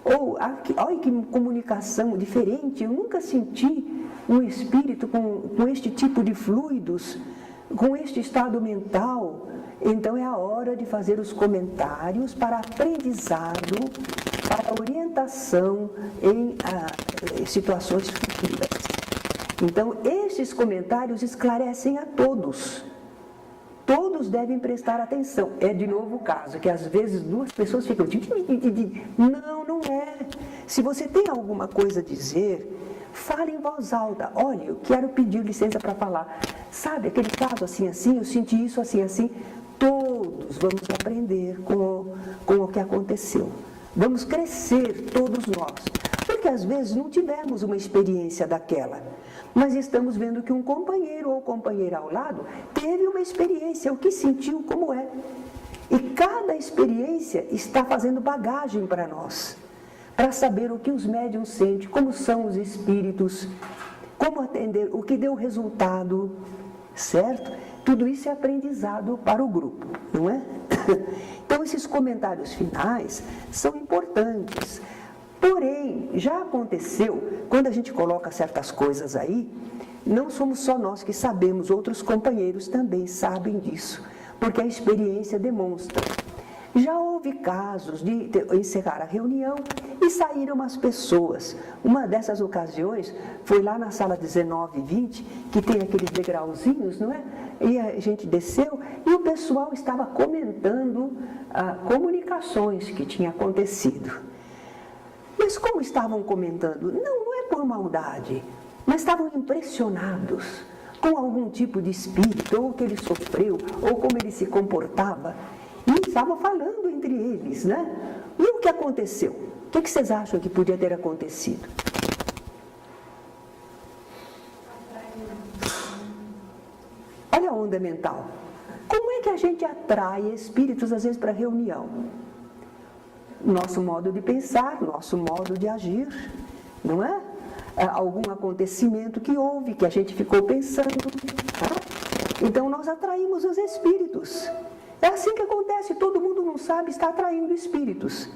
A: Olha que comunicação diferente, eu nunca senti um espírito com este tipo de fluidos, com este estado mental. Então é a hora de fazer os comentários para aprendizado, para orientação em situações futuras. Então esses comentários esclarecem a todos. Todos devem prestar atenção. É de novo o caso, que às vezes duas pessoas ficam... Não é. Se você tem alguma coisa a dizer, fale em voz alta. Olha, eu quero pedir licença para falar. Sabe, aquele caso assim, eu senti isso assim. Todos vamos aprender com o que aconteceu. Vamos crescer, todos nós. Porque às vezes não tivemos uma experiência daquela, mas estamos vendo que um companheiro ou companheira ao lado teve uma experiência, o que sentiu, como é. E cada experiência está fazendo bagagem para nós, para saber o que os médiuns sentem, como são os espíritos, como atender, o que deu resultado, certo? Tudo isso é aprendizado para o grupo, não é? Então esses comentários finais são importantes. Porém, já aconteceu, quando a gente coloca certas coisas aí, não somos só nós que sabemos, outros companheiros também sabem disso, porque a experiência demonstra. Já houve casos de encerrar a reunião e saíram as pessoas. Uma dessas ocasiões foi lá na sala 19 e 20, que tem aqueles degrauzinhos, não é? E a gente desceu e o pessoal estava comentando comunicações que tinham acontecido. Mas como estavam comentando? Não é por maldade, mas estavam impressionados com algum tipo de espírito, ou que ele sofreu, ou como ele se comportava. E estavam falando entre eles, né? E o que aconteceu? O que vocês acham que podia ter acontecido? Olha a onda mental. Como é que a gente atrai espíritos, às vezes, para a reunião? Nosso modo de pensar, nosso modo de agir, não é? Algum acontecimento que houve, que a gente ficou pensando. Tá? Então, nós atraímos os espíritos. É assim que acontece, todo mundo não sabe, está atraindo espíritos.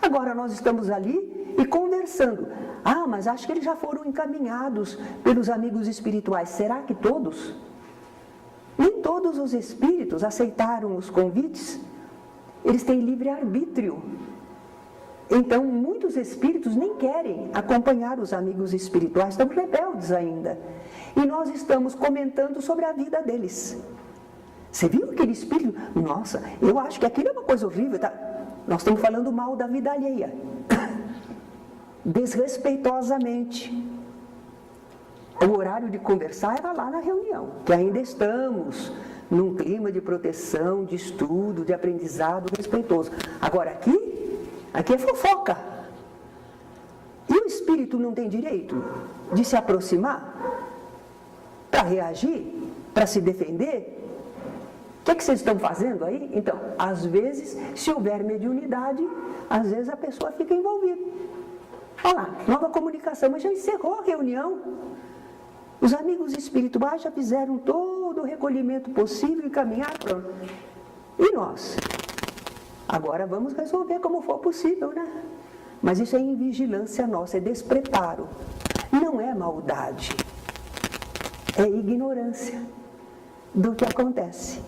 A: Agora nós estamos ali e conversando. Ah, mas acho que eles já foram encaminhados pelos amigos espirituais. Será que todos? Nem todos os espíritos aceitaram os convites. Eles têm livre-arbítrio. Então, muitos espíritos nem querem acompanhar os amigos espirituais, estão rebeldes ainda. E nós estamos comentando sobre a vida deles. Você viu aquele espírito? Nossa, eu acho que aquilo é uma coisa horrível. Tá? Nós estamos falando mal da vida alheia. Desrespeitosamente. O horário de conversar era lá na reunião, que ainda estamos num clima de proteção, de estudo, de aprendizado respeitoso. Agora aqui é fofoca. E o espírito não tem direito de se aproximar para reagir, para se defender? O que vocês estão fazendo aí? Então, às vezes, se houver mediunidade, às vezes a pessoa fica envolvida. Olha lá, nova comunicação, mas já encerrou a reunião. Os amigos espirituais já fizeram todo o recolhimento possível e caminhar, pronto. E nós? Agora vamos resolver como for possível, né? Mas isso é invigilância nossa, é despreparo. Não é maldade, é ignorância do que acontece.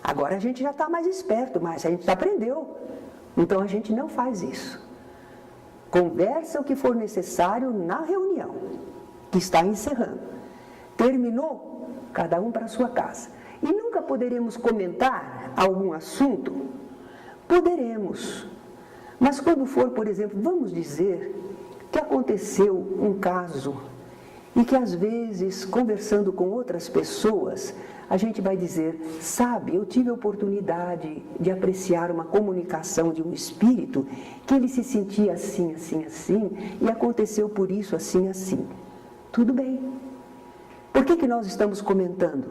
A: Agora a gente já está mais esperto, mas a gente já aprendeu. Então a gente não faz isso. Conversa o que for necessário na reunião, que está encerrando. Terminou, cada um para a sua casa. E nunca poderemos comentar algum assunto? Poderemos. Mas quando for, por exemplo, vamos dizer que aconteceu um caso e que às vezes, conversando com outras pessoas, a gente vai dizer, sabe, eu tive a oportunidade de apreciar uma comunicação de um espírito que ele se sentia assim, assim, assim, e aconteceu por isso, assim, assim. Tudo bem. Por que nós estamos comentando?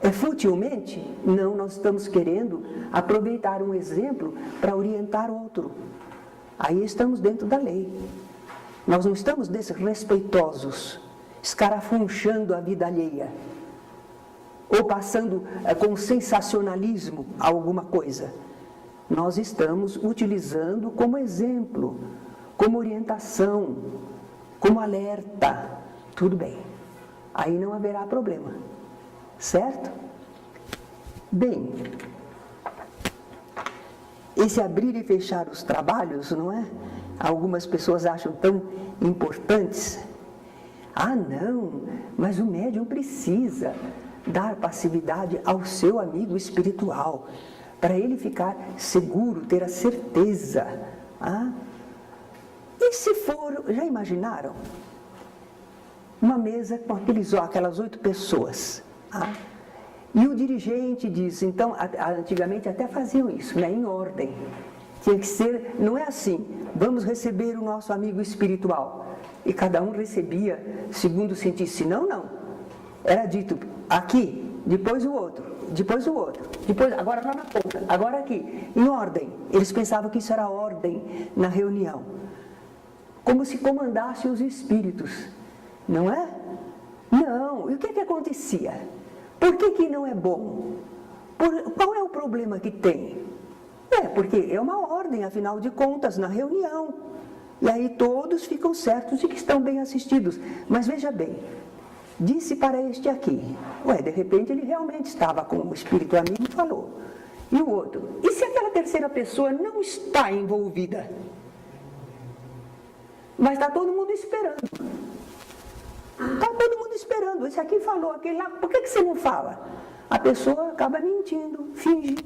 A: É futilmente? Não, nós estamos querendo aproveitar um exemplo para orientar outro. Aí estamos dentro da lei. Nós não estamos desrespeitosos, escarafunchando a vida alheia, ou passando com sensacionalismo alguma coisa. Nós estamos utilizando como exemplo, como orientação, como alerta. Tudo bem. Aí não haverá problema. Certo? Bem, esse abrir e fechar os trabalhos, não é? Algumas pessoas acham tão importantes. Ah, não, mas o médium precisa dar passividade ao seu amigo espiritual, para ele ficar seguro, ter a certeza. Ah? E se for, já imaginaram? Uma mesa com aquelas 8 pessoas. Ah? E o dirigente diz, então, antigamente até faziam isso, né, em ordem. Tinha que ser, não é assim, vamos receber o nosso amigo espiritual. E cada um recebia segundo sentisse. Não. Era dito aqui, depois o outro, depois o outro, depois, agora lá na ponta, agora aqui, em ordem. Eles pensavam que isso era ordem na reunião. Como se comandasse os espíritos, não é? Não. E o que acontecia? Por que não é bom? Qual é o problema que tem? Porque é uma ordem, afinal de contas, na reunião. E aí todos ficam certos de que estão bem assistidos. Mas veja bem, disse para este aqui, de repente ele realmente estava com o espírito amigo e falou. E o outro, e se aquela terceira pessoa não está envolvida? Mas está todo mundo esperando. Está todo mundo esperando. Esse aqui falou, aquele lá, por que você não fala? A pessoa acaba mentindo, finge.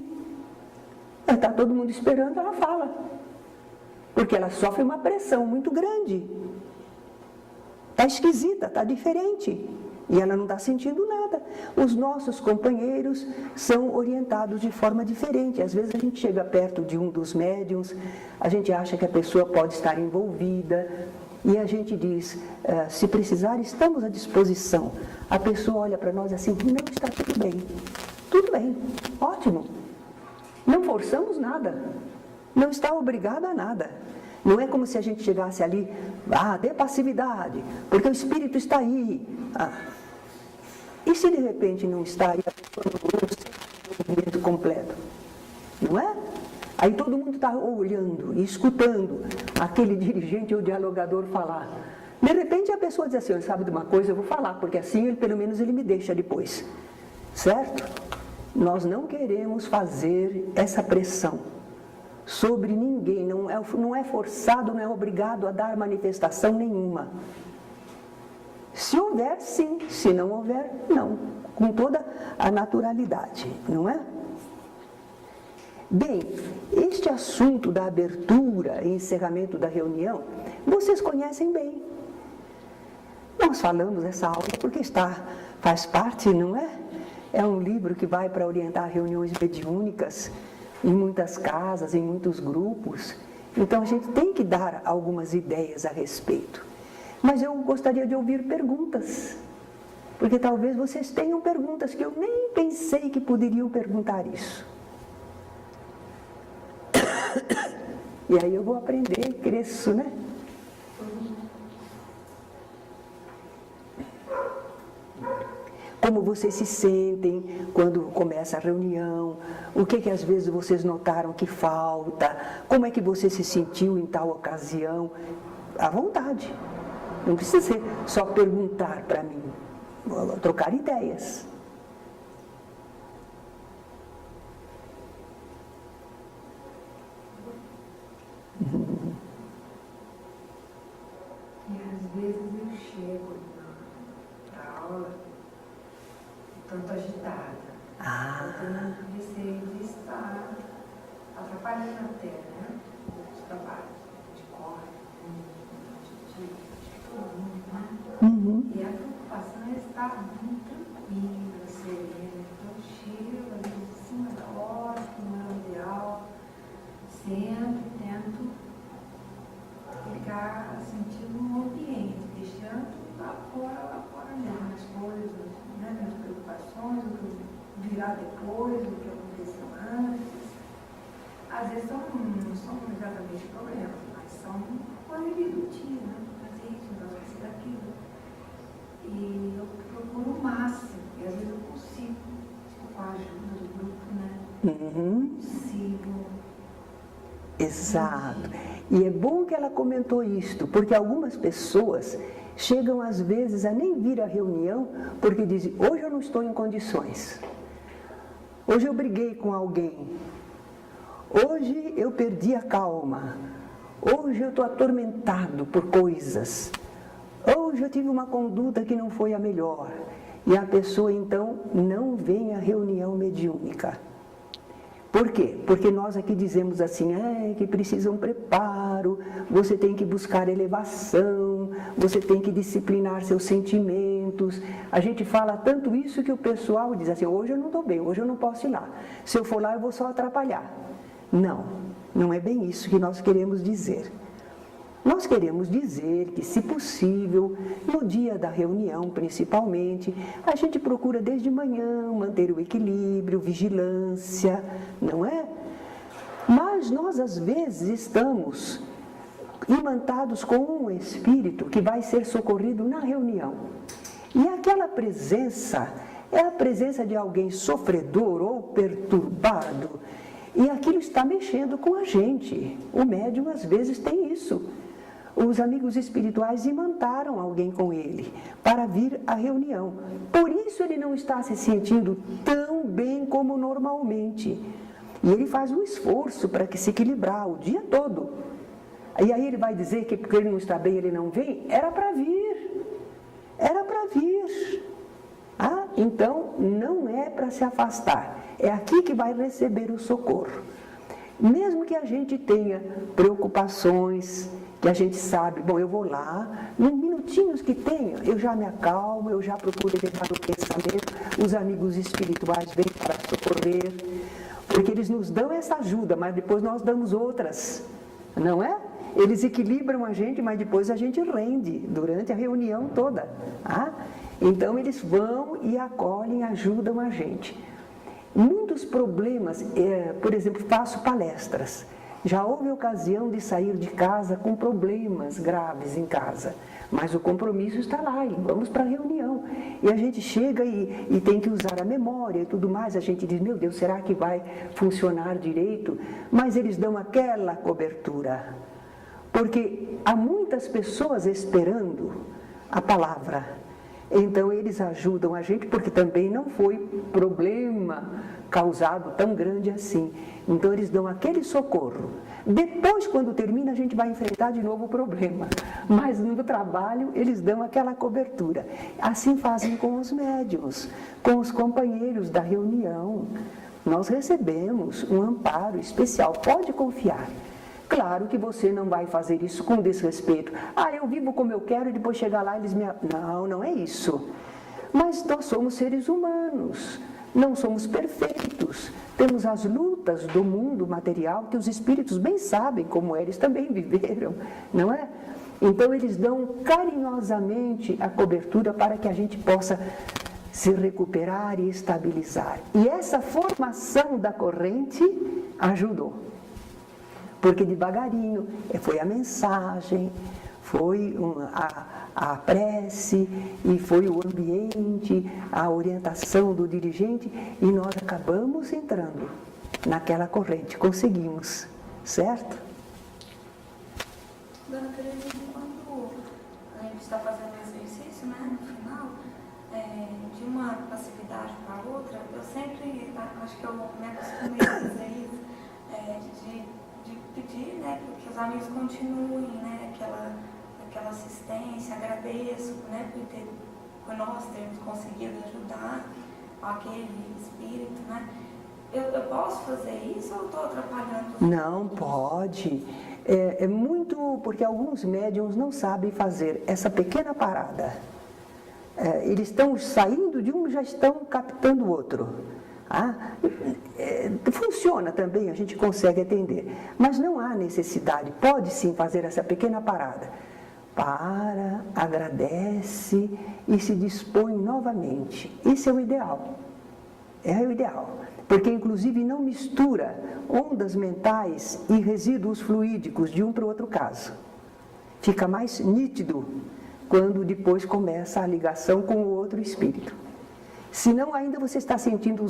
A: Está todo mundo esperando, ela fala. Porque ela sofre uma pressão muito grande. Está esquisita, está diferente. E ela não está sentindo nada. Os nossos companheiros são orientados de forma diferente. Às vezes a gente chega perto de um dos médiuns, a gente acha que a pessoa pode estar envolvida, e a gente diz, se precisar, estamos à disposição. A pessoa olha para nós assim, não, está tudo bem, ótimo. Não forçamos nada, não está obrigado a nada. Não é como se a gente chegasse ali, dê passividade, porque o espírito está aí. E se de repente não está aí, a pessoa não sente o movimento completo? Não é? Aí todo mundo está olhando e escutando aquele dirigente ou dialogador falar. De repente a pessoa diz assim, sabe de uma coisa, eu vou falar, porque assim pelo menos ele me deixa depois. Certo? Nós não queremos fazer essa pressão sobre ninguém, não é forçado, não é obrigado a dar manifestação nenhuma. Se houver, sim, se não houver, não, com toda a naturalidade, não é? Bem, este assunto da abertura e encerramento da reunião, vocês conhecem bem. Nós falamos essa aula porque faz parte, não é? É um livro que vai para orientar reuniões mediúnicas em muitas casas, em muitos grupos. Então a gente tem que dar algumas ideias a respeito. Mas eu gostaria de ouvir perguntas, porque talvez vocês tenham perguntas que eu nem pensei que poderiam perguntar isso. E aí eu vou aprender, cresço, né? Como vocês se sentem quando começa a reunião, o que às vezes vocês notaram que falta, como é que você se sentiu em tal ocasião, à vontade. Não precisa ser só perguntar para mim, trocar ideias.
B: E às vezes eu chego na aula tanto agitada. Eu tenho receio de estar atrapalhando até, né? Os trabalhos de corre, de todo mundo, né? E a preocupação é estar muito tranquila, serena. Então eu chego ali em cima da hora, como é o ideal, sento e tento ficar sentindo um ambiente, deixando lá fora mesmo as coisas, né, minhas preocupações, o que virá depois, o que aconteceu antes. Às vezes não são exatamente problemas, mas são coisas do dia, né? Fazer isso, não fazer aquilo. E eu procuro o máximo, e às vezes eu consigo, com a ajuda do grupo, né? Consigo.
A: Exato. E é bom que ela comentou isto, porque algumas pessoas chegam às vezes a nem vir à reunião porque dizem, hoje eu não estou em condições, hoje eu briguei com alguém, hoje eu perdi a calma, hoje eu estou atormentado por coisas, hoje eu tive uma conduta que não foi a melhor, e a pessoa então não vem à reunião mediúnica. Por quê? Porque nós aqui dizemos assim, que precisa um preparo, você tem que buscar elevação, você tem que disciplinar seus sentimentos. A gente fala tanto isso que o pessoal diz assim, hoje eu não estou bem, hoje eu não posso ir lá. Se eu for lá eu vou só atrapalhar. Não, não é bem isso que nós queremos dizer. Nós queremos dizer que, se possível, no dia da reunião, principalmente, a gente procura desde manhã manter o equilíbrio, vigilância, não é? Mas nós, às vezes, estamos imantados com um espírito que vai ser socorrido na reunião. E aquela presença é a presença de alguém sofredor ou perturbado, e aquilo está mexendo com a gente. O médium, às vezes, tem isso. os amigos espirituais imantaram alguém com ele para vir à reunião. Por isso ele não está se sentindo tão bem como normalmente. E ele faz um esforço para que se equilibrar o dia todo. E aí ele vai dizer que porque ele não está bem, ele não vem? Era para vir. Era para vir. Ah, então não é para se afastar. É aqui que vai receber o socorro. Mesmo que a gente tenha preocupações, que a gente sabe, bom, eu vou lá, nos minutinhos que tenho, eu já me acalmo, eu já procuro elevar o pensamento, os amigos espirituais vêm para socorrer, porque eles nos dão essa ajuda, mas depois nós damos outras, não é? Eles equilibram a gente, mas depois a gente rende durante a reunião toda. Ah? Então eles vão e acolhem, ajudam a gente. Muitos problemas, por exemplo, faço palestras. Já houve ocasião de sair de casa com problemas graves em casa, mas o compromisso está lá, e vamos para a reunião. E a gente chega e tem que usar a memória e tudo mais, a gente diz, meu Deus, será que vai funcionar direito? Mas eles dão aquela cobertura, porque há muitas pessoas esperando a palavra. Então eles ajudam a gente, porque também não foi problema causado tão grande assim. Então eles dão aquele socorro. Depois, quando termina, a gente vai enfrentar de novo o problema. Mas no trabalho, eles dão aquela cobertura. Assim fazem com os médiuns, com os companheiros da reunião. Nós recebemos um amparo especial, pode confiar. Claro que você não vai fazer isso com desrespeito. Ah, eu vivo como eu quero e depois chegar lá eles me... Não, não é isso. Mas nós somos seres humanos, não somos perfeitos. Temos as lutas do mundo material que os espíritos bem sabem como eles também viveram, não é? Então eles dão carinhosamente a cobertura para que a gente possa se recuperar e estabilizar. E essa formação da corrente ajudou. Porque devagarinho foi a mensagem, foi a prece, e foi o ambiente, a orientação do dirigente, e nós acabamos entrando naquela corrente, conseguimos, certo?
C: Dona Terezinha, quando a gente está fazendo o exercício, né, no final, de uma passividade para a outra, eu sempre, acho que eu me acostumei a dizer isso, de pedir, né, que os amigos continuem, né, aquela assistência, agradeço, né, por nós termos conseguido ajudar aquele espírito, né. Eu posso fazer isso ou estou atrapalhando?
A: Não, pode. É muito, porque alguns médiuns não sabem fazer essa pequena parada. Eles estão saindo de um e já estão captando o outro. Funciona também, a gente consegue atender, mas não há necessidade, pode sim fazer essa pequena parada. Para, agradece e se dispõe novamente. Isso é o ideal. É o ideal. Porque inclusive não mistura ondas mentais e resíduos fluídicos de um para o outro caso. Fica mais nítido quando depois começa a ligação com o outro espírito. Senão ainda você está sentindo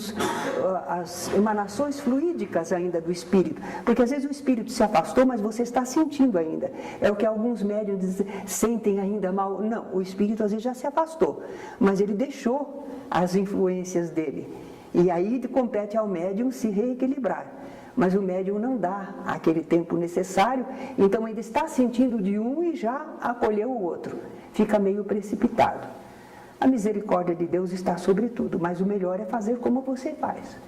A: as emanações fluídicas ainda do espírito. Porque às vezes o espírito se afastou, mas você está sentindo ainda. É o que alguns médiuns sentem ainda mal. Não, o espírito às vezes já se afastou, mas ele deixou as influências dele. E aí compete ao médium se reequilibrar. Mas o médium não dá aquele tempo necessário, então ainda está sentindo de um e já acolheu o outro. Fica meio precipitado. A misericórdia de Deus está sobre tudo, mas o melhor é fazer como você faz.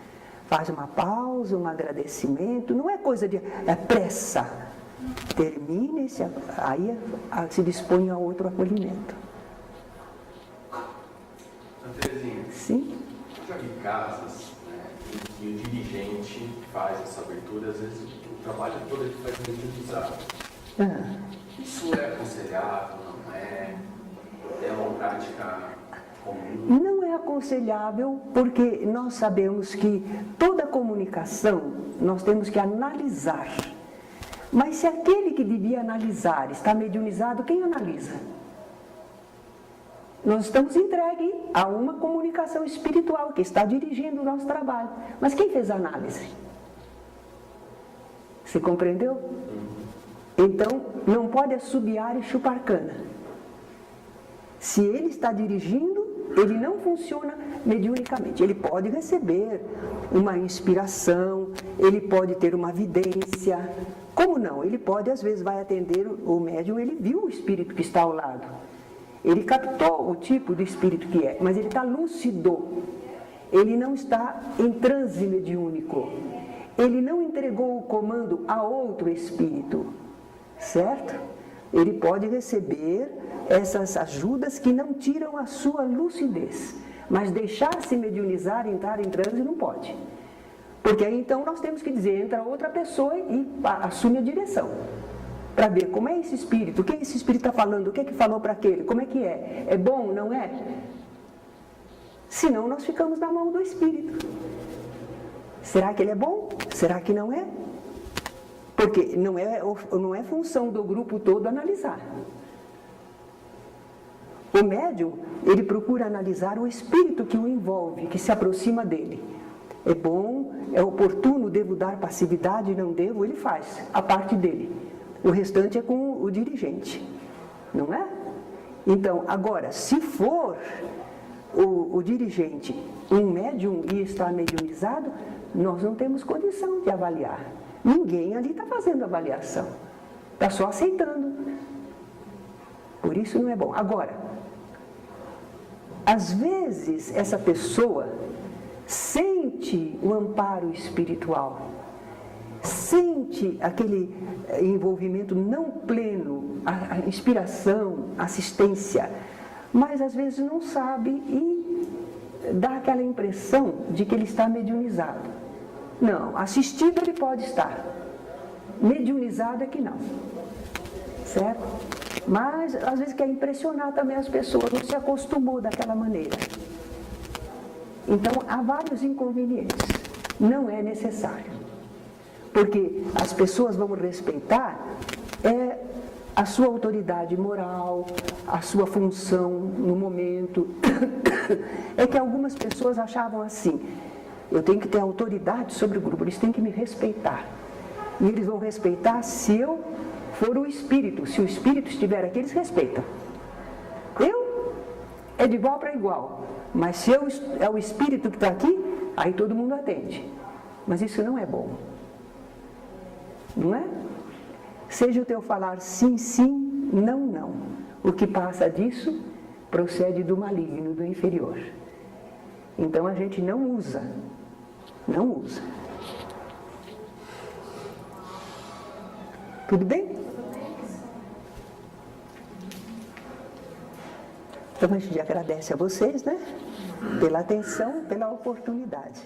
A: Faz uma pausa, um agradecimento, não é coisa de pressa. Termine, aí se dispõe a outro acolhimento.
D: Terezinha,
A: Sim?
D: eu já vi casos, né, em que o dirigente faz essa abertura, às vezes o trabalho todo ele faz mediunizado. Isso é aconselhável, não é? É uma prática comum?
A: Não é aconselhável, porque nós sabemos que toda comunicação nós temos que analisar. Mas se aquele que devia analisar está mediunizado, quem analisa? Nós estamos entregues a uma comunicação espiritual que está dirigindo o nosso trabalho. Mas quem fez a análise? Você compreendeu? Então, não pode assobiar e chupar cana. Se ele está dirigindo, ele não funciona mediunicamente. Ele pode receber uma inspiração, ele pode ter uma vidência. Como não? Ele pode, às vezes, vai atender o médium, ele viu o espírito que está ao lado. Ele captou o tipo de espírito que é, mas ele está lúcido. Ele não está em transe mediúnico. Ele não entregou o comando a outro espírito, certo? Ele pode receber essas ajudas que não tiram a sua lucidez, mas deixar-se mediunizar, entrar em transe, não pode. Porque aí então nós temos que dizer, entra outra pessoa e assume a direção, para ver como é esse espírito, o que esse espírito está falando, o que é que falou para aquele, como é que é? É bom, não é? Senão nós ficamos na mão do espírito. Será que ele é bom? Será que não é? Porque não é função do grupo todo analisar. O médium, ele procura analisar o espírito que o envolve, que se aproxima dele. É bom, é oportuno, devo dar passividade, não devo, ele faz a parte dele. O restante é com o dirigente, não é? Então, agora, se for o dirigente um médium e está mediunizado, nós não temos condição de avaliar. Ninguém ali está fazendo avaliação, está só aceitando. Por isso não é bom. Agora, às vezes essa pessoa sente o amparo espiritual, sente aquele envolvimento não pleno, a inspiração, assistência, mas às vezes não sabe e dá aquela impressão de que ele está mediunizado. Não, assistido ele pode estar, mediunizado é que não, certo? Mas às vezes quer impressionar também as pessoas, não se acostumou daquela maneira. Então há vários inconvenientes, não é necessário, porque as pessoas vão respeitar a sua autoridade moral, a sua função no momento. É que algumas pessoas achavam assim, eu tenho que ter autoridade sobre o grupo, eles têm que me respeitar. E eles vão respeitar se eu for o espírito. Se o espírito estiver aqui, eles respeitam. Eu é de igual para igual. Mas se é o espírito que está aqui, aí todo mundo atende. Mas isso não é bom. Não é? Seja o teu falar sim, sim, não, não. O que passa disso procede do maligno, do inferior. Então a gente não usa. Não usa. Tudo bem? Então a gente agradece a vocês, né? Pela atenção, pela oportunidade.